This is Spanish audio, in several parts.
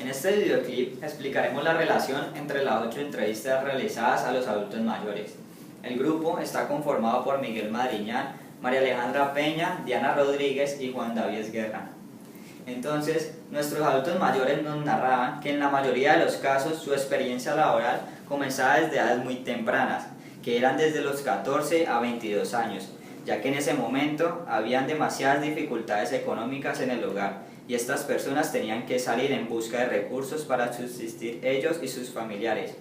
En este videoclip explicaremos la relación entre las 8 entrevistas realizadas a los adultos mayores. El grupo está conformado por Miguel Madriñán, María Alejandra Peña, Diana Rodríguez y Juan David Guerra. Entonces, nuestros adultos mayores nos narraban que en la mayoría de los casos su experiencia laboral comenzaba desde edades muy tempranas, que eran desde los 14 a 22 años, ya que en ese momento habían demasiadas dificultades económicas en el hogar y estas personas tenían que salir en busca de recursos para subsistir ellos y sus familiares.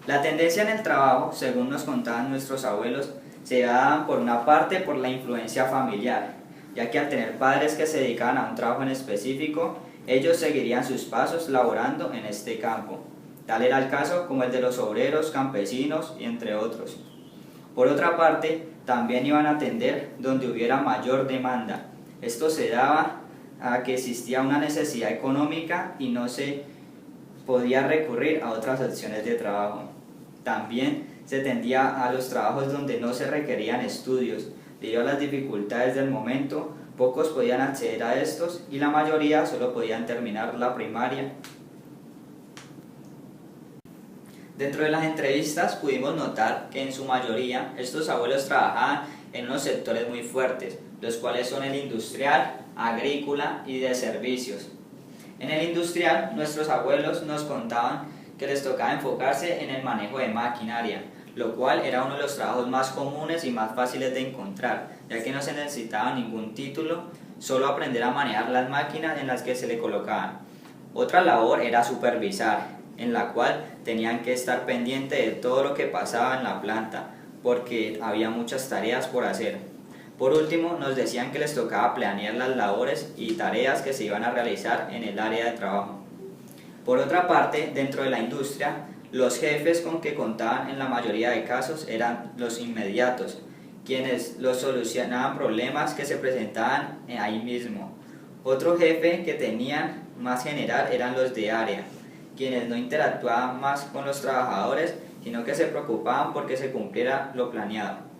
La tendencia en el trabajo, según nos contaban nuestros abuelos, se daba por una parte por la influencia familiar, ya que al tener padres que se dedicaban a un trabajo en específico, ellos seguirían sus pasos laborando en este campo. Tal era el caso como el de los obreros, campesinos y entre otros. Por otra parte, también iban a atender donde hubiera mayor demanda. Esto se daba a que existía una necesidad económica y no se podía recurrir a otras opciones de trabajo. También se tendía a los trabajos donde no se requerían estudios. Debido a las dificultades del momento, pocos podían acceder a estos y la mayoría solo podían terminar la primaria. Dentro de las entrevistas pudimos notar que en su mayoría estos abuelos trabajaban en unos sectores muy fuertes, los cuales son el industrial, agrícola y de servicios. En el industrial, nuestros abuelos nos contaban que les tocaba enfocarse en el manejo de maquinaria, lo cual era uno de los trabajos más comunes y más fáciles de encontrar, ya que no se necesitaba ningún título, solo aprender a manejar las máquinas en las que se le colocaban. Otra labor era supervisar, en la cual tenían que estar pendientes de todo lo que pasaba en la planta, porque había muchas tareas por hacer. Por último, nos decían que les tocaba planear las labores y tareas que se iban a realizar en el área de trabajo. Por otra parte, dentro de la industria, los jefes con que contaban en la mayoría de casos eran los inmediatos, quienes los solucionaban problemas que se presentaban ahí mismo. Otro jefe que tenían más general eran los de área, quienes no interactuaban más con los trabajadores, sino que se preocupaban porque se cumpliera lo planeado.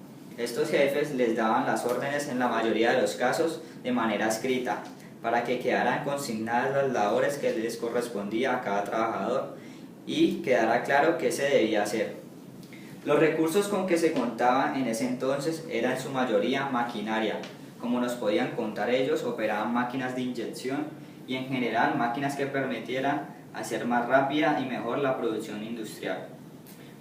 Estos jefes les daban las órdenes en la mayoría de los casos de manera escrita, para que quedaran consignadas las labores que les correspondía a cada trabajador y quedara claro qué se debía hacer. Los recursos con que se contaba en ese entonces eran en su mayoría maquinaria. Como nos podían contar ellos, operaban máquinas de inyección y en general máquinas que permitieran hacer más rápida y mejor la producción industrial.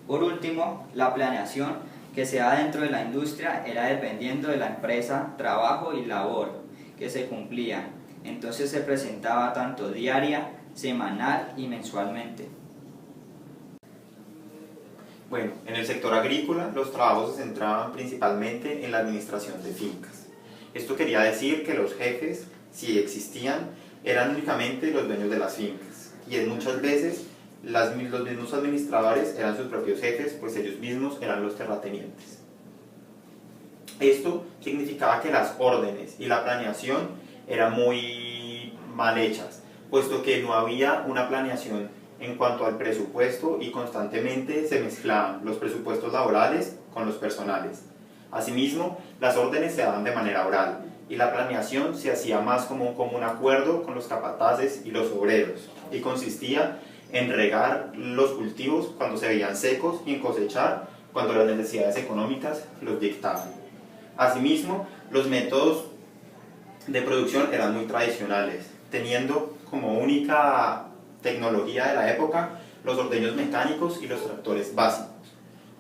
Por último, la planeación que se da dentro de la industria era dependiendo de la empresa, trabajo y labor que se cumplía. Entonces se presentaba tanto diaria, semanal y mensualmente. Bueno, en el sector agrícola los trabajos se centraban principalmente en la administración de fincas. Esto quería decir que los jefes, si existían, eran únicamente los dueños de las fincas y muchas veces los mismos administradores eran sus propios jefes, pues ellos mismos eran los terratenientes. Esto significaba que las órdenes y la planeación eran muy mal hechas, puesto que no había una planeación en cuanto al presupuesto y constantemente se mezclaban los presupuestos laborales con los personales. Asimismo, las órdenes se daban de manera oral y la planeación se hacía más como un común acuerdo con los capataces y los obreros y consistía en regar los cultivos cuando se veían secos y en cosechar cuando las necesidades económicas los dictaban. Asimismo, los métodos de producción eran muy tradicionales, teniendo como única tecnología de la época los ordeños mecánicos y los tractores básicos.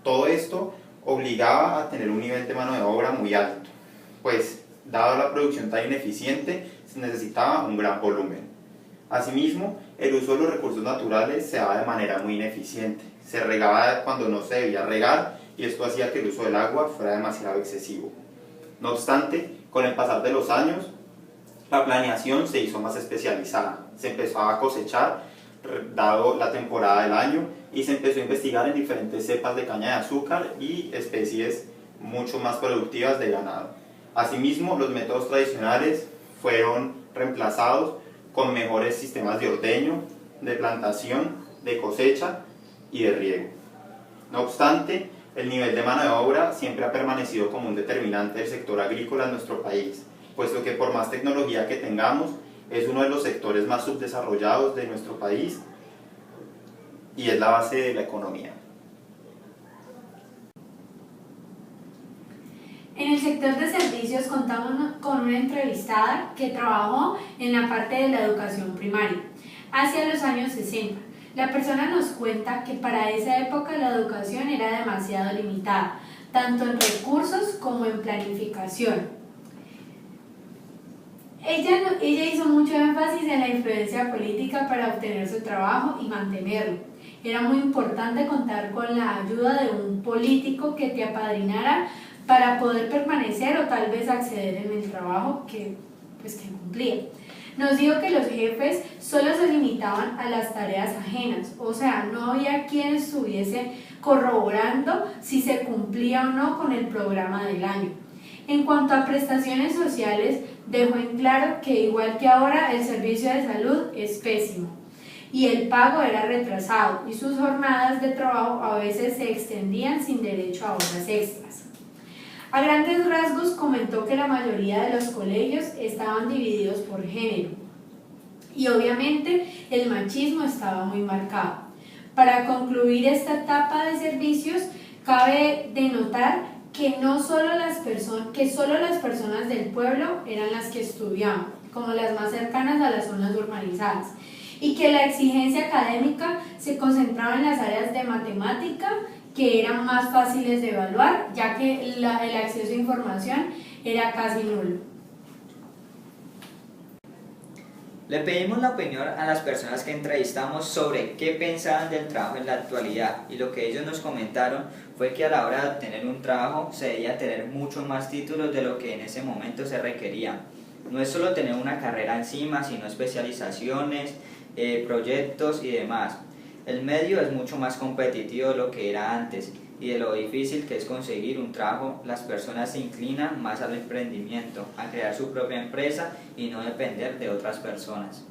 Todo esto obligaba a tener un nivel de mano de obra muy alto, pues dado la producción tan ineficiente se necesitaba un gran volumen. Asimismo, el uso de los recursos naturales se daba de manera muy ineficiente. Se regaba cuando no se debía regar y esto hacía que el uso del agua fuera demasiado excesivo. No obstante, con el pasar de los años, la planeación se hizo más especializada. Se empezó a cosechar, dado la temporada del año, y se empezó a investigar en diferentes cepas de caña de azúcar y especies mucho más productivas de ganado. Asimismo, los métodos tradicionales fueron reemplazados con mejores sistemas de ordeño, de plantación, de cosecha y de riego. No obstante, el nivel de mano de obra siempre ha permanecido como un determinante del sector agrícola en nuestro país, puesto que por más tecnología que tengamos, Es uno de los sectores más subdesarrollados de nuestro país y es la base de la economía. En el sector de servicios contamos con una entrevistada que trabajó en la parte de la educación primaria hacia los años 60. La persona nos cuenta que para esa época la educación era demasiado limitada, tanto en recursos como en planificación. Ella hizo mucho énfasis en la influencia política para obtener su trabajo y mantenerlo. Era muy importante contar con la ayuda de un político que te apadrinara para poder permanecer o tal vez acceder en el trabajo que cumplía. Nos dijo que los jefes solo se limitaban a las tareas ajenas, o sea, no había quien estuviese corroborando si se cumplía o no con el programa del año. En cuanto a prestaciones sociales, dejó en claro que igual que ahora el servicio de salud es pésimo y el pago era retrasado y sus jornadas de trabajo a veces se extendían sin derecho a horas extras. A grandes rasgos comentó que la mayoría de los colegios estaban divididos por género y obviamente el machismo estaba muy marcado. Para concluir esta etapa de servicios, cabe denotar que solo las personas del pueblo eran las que estudiaban, como las más cercanas a las zonas urbanizadas, y que la exigencia académica se concentraba en las áreas de matemática, que eran más fáciles de evaluar, ya que el acceso a información era casi nulo. Le pedimos la opinión a las personas que entrevistamos sobre qué pensaban del trabajo en la actualidad, y lo que ellos nos comentaron fue que a la hora de obtener un trabajo se debía tener muchos más títulos de lo que en ese momento se requería. No es solo tener una carrera encima, sino especializaciones, proyectos y demás. El medio es mucho más competitivo de lo que era antes, y de lo difícil que es conseguir un trabajo, las personas se inclinan más al emprendimiento, a crear su propia empresa y no depender de otras personas.